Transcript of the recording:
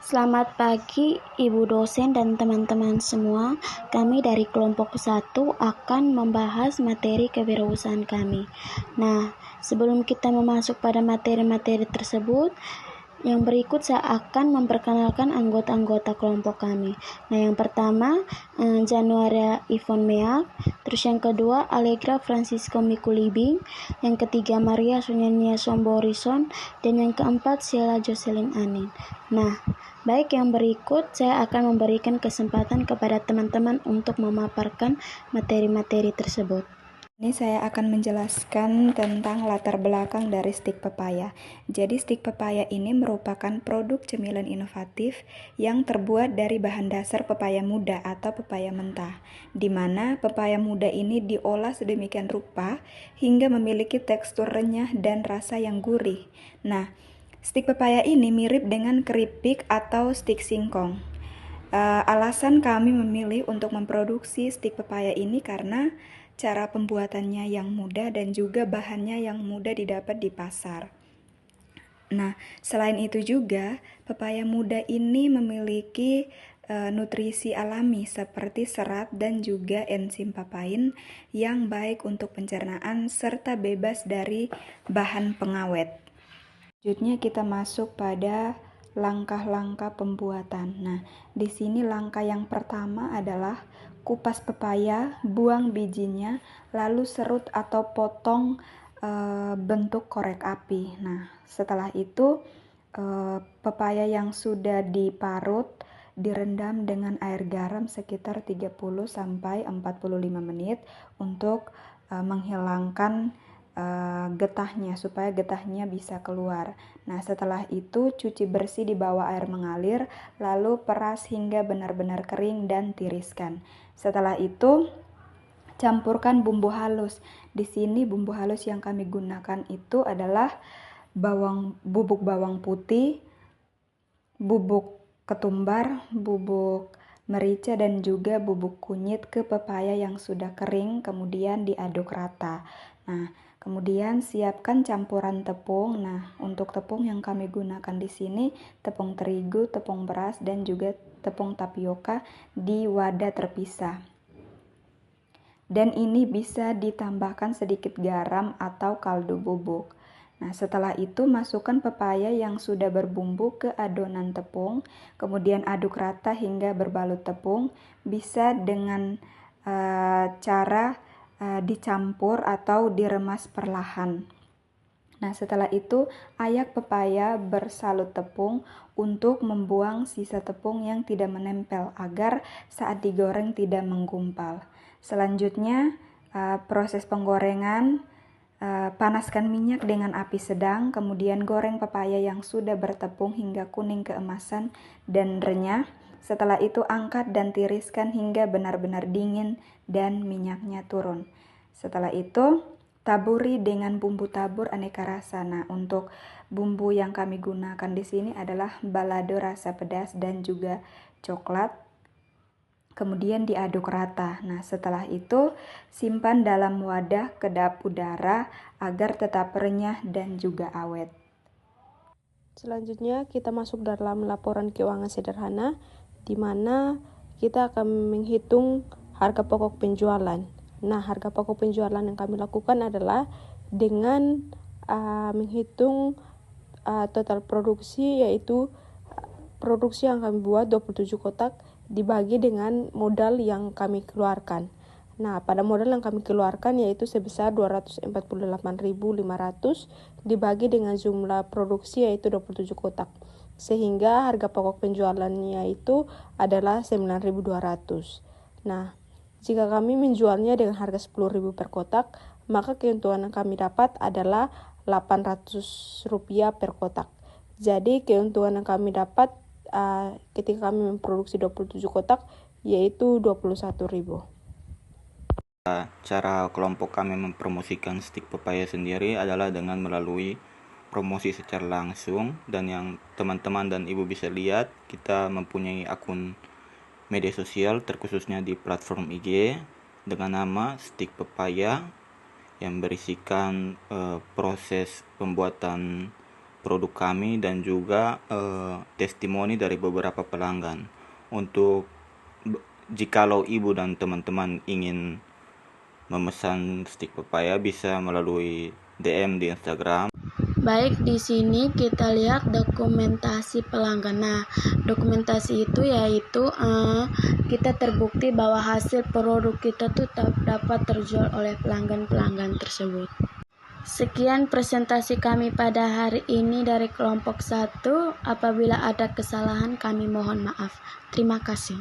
Selamat pagi Ibu dosen dan teman-teman semua. Kami dari kelompok 1 akan membahas materi kewirausahaan kami. Nah, sebelum kita memasuk pada materi-materi tersebut, yang berikut saya akan memperkenalkan anggota-anggota kelompok kami. Nah, yang pertama Januaria Ivon Meak, terus yang kedua Allegra Francisco Mikulibing, yang ketiga Maria Sunyania Somborison, dan yang keempat Sheila Jocelyn Anin. Nah, baik, yang berikut saya akan memberikan kesempatan kepada teman-teman untuk memaparkan materi-materi tersebut. Ini saya akan menjelaskan tentang latar belakang dari stik pepaya. Jadi stik pepaya ini merupakan produk cemilan inovatif yang terbuat dari bahan dasar pepaya muda atau pepaya mentah, di mana pepaya muda ini diolah sedemikian rupa hingga memiliki tekstur renyah dan rasa yang gurih. Nah, stik pepaya ini mirip dengan keripik atau stik singkong. Alasan kami memilih untuk memproduksi stik pepaya ini karena cara pembuatannya yang mudah dan juga bahannya yang mudah didapat di pasar. Nah, selain itu juga pepaya muda ini memiliki nutrisi alami seperti serat dan juga enzim papain yang baik untuk pencernaan serta bebas dari bahan pengawet. Selanjutnya kita masuk pada langkah-langkah pembuatan. Nah, di sini langkah yang pertama adalah kupas pepaya, buang bijinya, lalu serut atau potong bentuk korek api. Nah, setelah itu pepaya yang sudah diparut direndam dengan air garam sekitar 30 sampai 45 menit untuk menghilangkan getahnya supaya getahnya bisa keluar. Nah, setelah itu cuci bersih di bawah air mengalir, lalu peras hingga benar-benar kering dan tiriskan. Setelah itu campurkan bumbu halus. Di sini bumbu halus yang kami gunakan itu adalah bubuk bawang putih, bubuk ketumbar, bubuk merica dan juga bubuk kunyit ke pepaya yang sudah kering, kemudian diaduk rata. Nah, kemudian siapkan campuran tepung. Nah, untuk tepung yang kami gunakan di sini tepung terigu, tepung beras dan juga tepung tapioka di wadah terpisah. Dan ini bisa ditambahkan sedikit garam atau kaldu bubuk. Nah, setelah itu masukkan pepaya yang sudah berbumbu ke adonan tepung, kemudian aduk rata hingga berbalut tepung. Bisa dengan cara dicampur atau diremas perlahan. Nah, setelah itu ayak pepaya bersalut tepung untuk membuang sisa tepung yang tidak menempel agar saat digoreng tidak menggumpal. Selanjutnya proses penggorengan. Panaskan minyak dengan api sedang, kemudian goreng pepaya yang sudah bertepung hingga kuning keemasan dan renyah. Setelah itu angkat dan tiriskan hingga benar-benar dingin dan minyaknya turun. Setelah itu taburi dengan bumbu tabur aneka rasa. Nah, untuk bumbu yang kami gunakan di sini adalah balado rasa pedas dan juga coklat. Kemudian diaduk rata. Nah, setelah itu simpan dalam wadah kedap udara agar tetap renyah dan juga awet. Selanjutnya kita masuk dalam laporan keuangan sederhana, di mana kita akan menghitung harga pokok penjualan. Nah, harga pokok penjualan yang kami lakukan adalah dengan menghitung total produksi, yaitu produksi yang kami buat 27 kotak dibagi dengan modal yang kami keluarkan. Nah, pada modal yang kami keluarkan yaitu sebesar 248.500 dibagi dengan jumlah produksi yaitu 27 kotak. Sehingga harga pokok penjualannya itu adalah 9.200. Nah, jika kami menjualnya dengan harga 10.000 per kotak, maka keuntungan yang kami dapat adalah Rp800 per kotak. Jadi keuntungan yang kami dapat ketika kami memproduksi 27 kotak yaitu 21.000. Cara kelompok kami mempromosikan stik pepaya sendiri adalah dengan melalui promosi secara langsung, dan yang teman-teman dan ibu bisa lihat, kita mempunyai akun media sosial terkhususnya di platform IG dengan nama stik pepaya yang berisikan proses pembuatan produk kami dan juga testimoni dari beberapa pelanggan. Untuk jikalau ibu dan teman-teman ingin memesan stik pepaya bisa melalui DM di Instagram. Baik, di sini kita lihat dokumentasi pelanggan. Nah, dokumentasi itu yaitu kita terbukti bahwa hasil produk kita tuh dapat terjual oleh pelanggan-pelanggan tersebut. Sekian presentasi kami pada hari ini dari kelompok 1. Apabila ada kesalahan kami mohon maaf. Terima kasih.